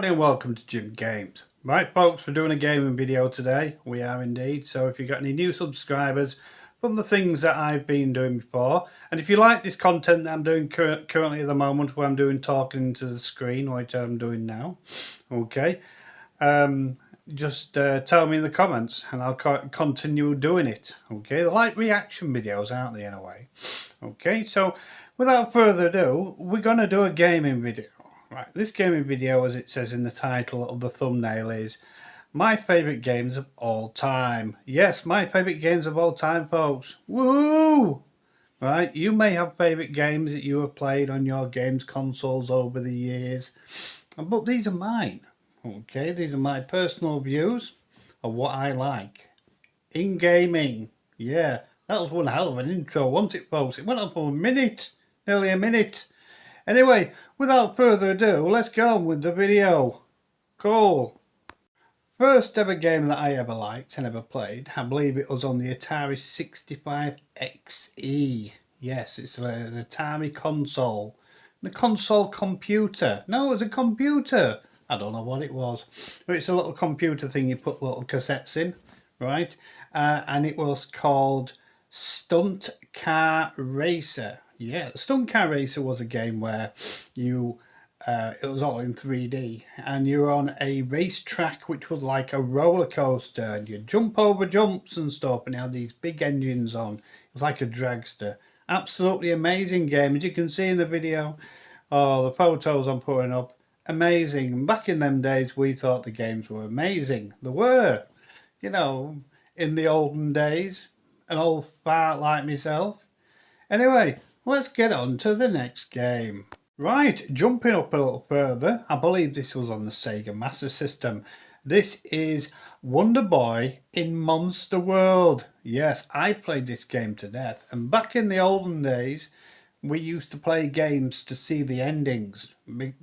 And welcome to Jim Games. Right folks, we're doing a gaming video today. We are indeed. So if you've got any new subscribers from the things that I've been doing before, and if you like this content that I'm doing currently at the moment, where I'm doing talking into the screen, which I'm doing now, okay, just tell me in the comments and I'll continue doing it. Okay, they're like reaction videos, aren't they, in a way? Okay, so without further ado, we're going to do a gaming video. Right, this gaming video, as it says in the title of the thumbnail, is my favourite games of all time. Yes, my favourite games of all time, folks. Woo! Right, you may have favourite games that you have played on your games consoles over the years, but these are mine. Okay, these are my personal views of what I like in gaming. Yeah, that was one hell of an intro, wasn't it, folks? It went on for a minute, nearly a minute. Anyway, without further ado, let's get on with the video. Cool. First ever game that I ever liked and ever played, I believe it was on the Atari 65XE. Yes, it's an Atari console. The console computer. No, it was a computer. I don't know what it was. But it's a little computer thing you put little cassettes in, right? And it was called Stunt Car Racer. Yeah, the Stunt Car Racer was a game where you, it was all in 3D, and you were on a racetrack which was like a roller coaster, and you jump over jumps and stuff, and it had these big engines on. It was like a dragster. Absolutely amazing game, as you can see in the video. Oh, the photos I'm putting up, amazing. Back in them days, we thought the games were amazing. They were, you know, in the olden days, an old fart like myself. Anyway, let's get on to the next game. Right, jumping up a little further, I believe this was on the Sega Master System. This is Wonder Boy in Monster World. Yes, I played this game to death. And back in the olden days, we used to play games to see the endings.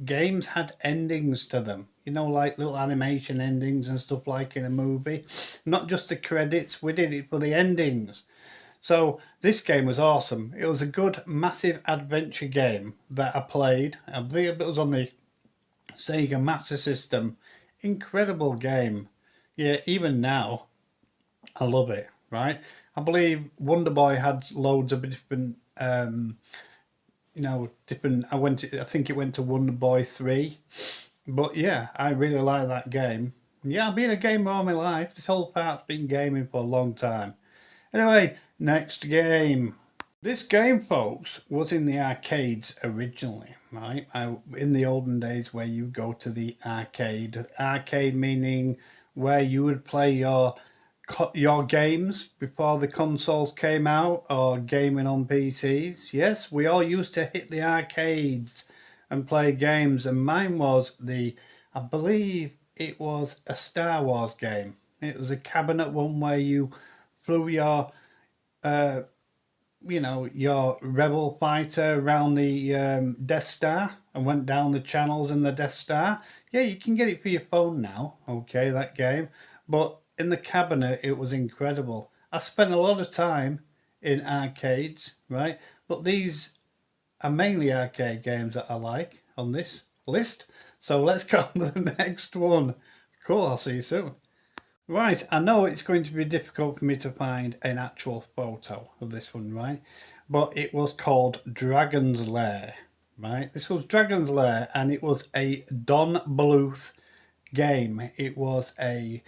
Games had endings to them. You know, like little animation endings and stuff like in a movie. Not just the credits, we did it for the endings. So this game was awesome. It was a good, massive adventure game that I played. I believe it was on the Sega Master System. Incredible game. Yeah, even now, I love it, right? I believe Wonder Boy had loads of different, I think it went to Wonder Boy 3. But yeah, I really like that game. Yeah, I've been a gamer all my life. This whole part's been gaming for a long time. Anyway, next game. This game, folks, was in the arcades originally, right? In the olden days where you go to the arcade. Arcade meaning where you would play your games before the consoles came out, or gaming on PCs. Yes, we all used to hit the arcades and play games, and mine was I believe it was a Star Wars game. It was a cabinet one where you flew your your rebel fighter around the Death Star and went down the channels in the Death Star. Yeah, you can get it for your phone now, okay, that game. But in the cabinet, it was incredible. I spent a lot of time in arcades, right? But these are mainly arcade games that I like on this list. So let's go on to the next one. Cool, I'll see you soon. Right, I know it's going to be difficult for me to find an actual photo of this one, right? But it was called Dragon's Lair, right? This was Dragon's Lair, and it was a Don Bluth game. It was they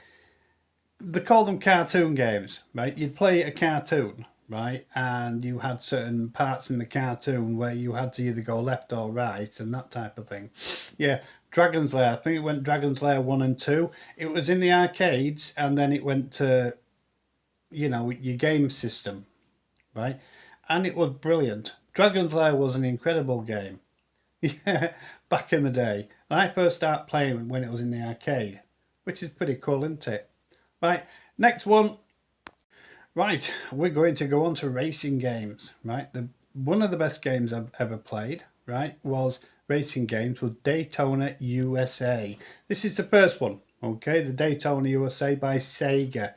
call them cartoon games, right? You'd play a cartoon, right? And you had certain parts in the cartoon where you had to either go left or right and that type of thing. Yeah, Dragon's Lair. I think it went Dragon's Lair 1 and 2. It was in the arcades, and then it went to, your game system, right? And it was brilliant. Dragon's Lair was an incredible game. Yeah, back in the day. And I first started playing when it was in the arcade, which is pretty cool, isn't it? Right, next one. Right, we're going to go on to racing games, right? One of the best games I've ever played, right, was racing games with Daytona USA. This is the first one, Okay, the Daytona USA by Sega.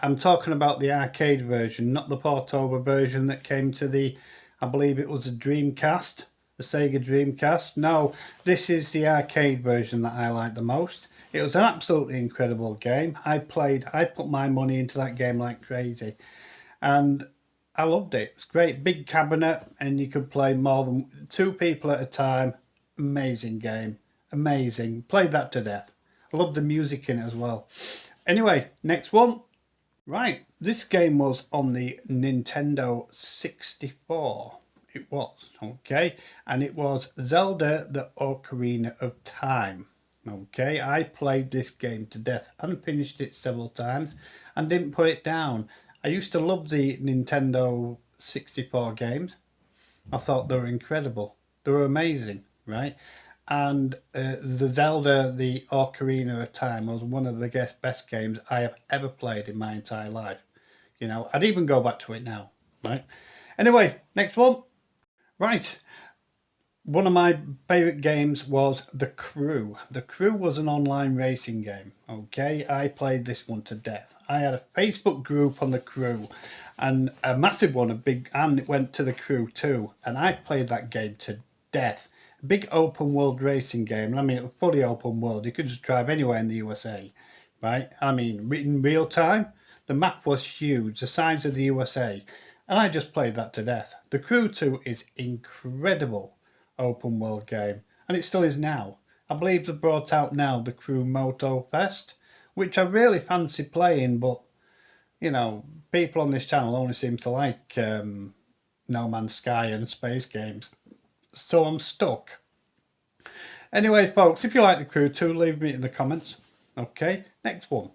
I'm talking about the arcade version, not the port-over version that came to the, I believe it was a Dreamcast, the Sega Dreamcast. No, this is the arcade version that I like the most. It was an absolutely incredible game. I put my money into that game like crazy. And I loved it. It's great, big cabinet, and you could play more than 2 people at a time. Amazing game, amazing. Played that to death. I love the music in it as well. Anyway, next one. Right, this game was on the Nintendo 64. It was, okay, and it was Zelda, the Ocarina of Time. Okay, I played this game to death and finished it several times and didn't put it down. I used to love the Nintendo 64 games. I thought they were incredible. They were amazing, right? And the Zelda, the Ocarina of Time was one of the best games I have ever played in my entire life. You know, I'd even go back to it now, right? Anyway, next one. Right, one of my favourite games was The Crew. The Crew was an online racing game, okay? I played this one to death. I had a Facebook group on The Crew, and a massive one, and it went to The Crew too, and I played that game to death. Big open world racing game, and I mean, it was fully open world. You could just drive anywhere in the USA, right? I mean, in real time, the map was huge, the size of the USA, and I just played that to death. The Crew 2 is incredible open world game, and it still is now. I believe they've brought out now the Crew Moto Fest, which I really fancy playing, but you know, people on this channel only seem to like No Man's Sky and space games, so I'm stuck. Anyway, folks, if you like The Crew 2, leave me in the comments. Okay, next one.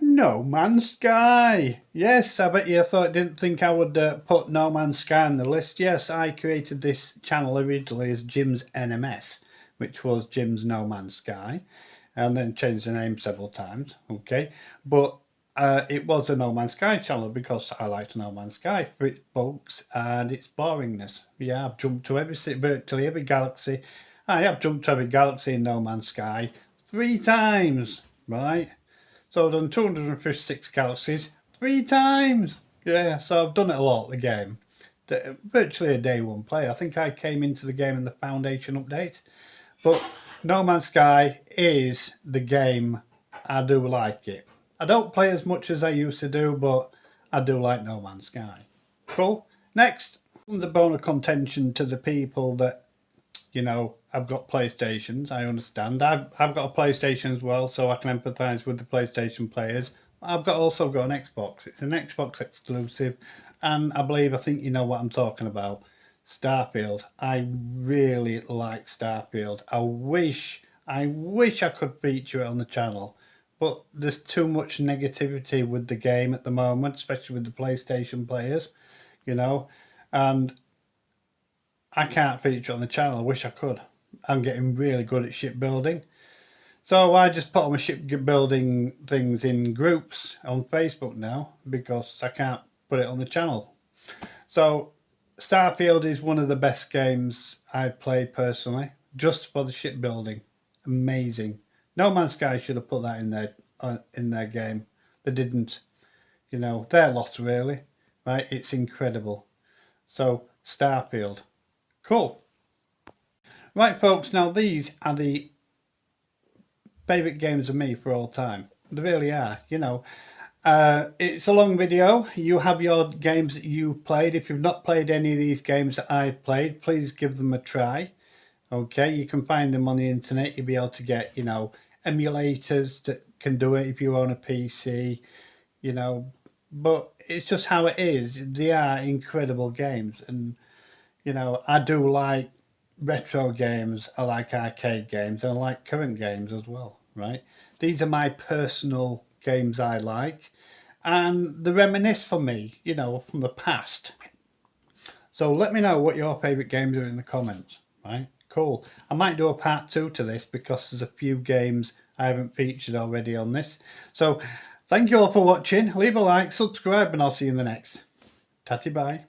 No Man's Sky. Yes, I bet you didn't think I would put No Man's Sky on the list. Yes, I created this channel originally as Jim's NMS, which was Jim's No Man's Sky, and then changed the name several times. Okay, but it was a No Man's Sky channel because I liked No Man's Sky for its bugs and its boringness. Yeah, I've jumped to virtually every galaxy. I have jumped to every galaxy in No Man's Sky 3 times, right? So I've done 256 galaxies 3 times. Yeah, so I've done it a lot, the game. Virtually a day one play. I think I came into the game in the Foundation update. But No Man's Sky is the game. I do like it. I don't play as much as I used to do, but I do like No Man's Sky. Cool. Next, the bone of contention to the people that, you know, I've got PlayStations, I understand. I've got a PlayStation as well, so I can empathise with the PlayStation players. I've also got an Xbox. It's an Xbox exclusive, and I think you know what I'm talking about. Starfield. I really like Starfield. I wish I could feature it on the channel, but there's too much negativity with the game at the moment, especially with the PlayStation players, you know, and I can't feature on the channel. I wish I could. I'm getting really good at shipbuilding. So I just put all my shipbuilding things in groups on Facebook now because I can't put it on the channel. So Starfield is one of the best games I've played personally, just for the shipbuilding. Amazing. No Man's Sky should have put that in their game. They didn't. You know, their loss really. Right? It's incredible. So Starfield. Cool. Right, folks, now these are the favourite games of me for all time. They really are, you know. It's a long video. You have your games that you've played. If you've not played any of these games that I've played, please give them a try. Okay, you can find them on the internet. You'll be able to get, you know, emulators that can do it if you own a PC, you know. But it's just how it is. They are incredible games. And, you know, I do like retro games, I like arcade games, and I like current games as well, right? These are my personal games I like, and they reminisce for me, you know, from the past. So let me know what your favourite games are in the comments, right? Cool. I might do a part 2 to this because there's a few games I haven't featured already on this. So thank you all for watching. Leave a like, subscribe, and I'll see you in the next. Tatty bye.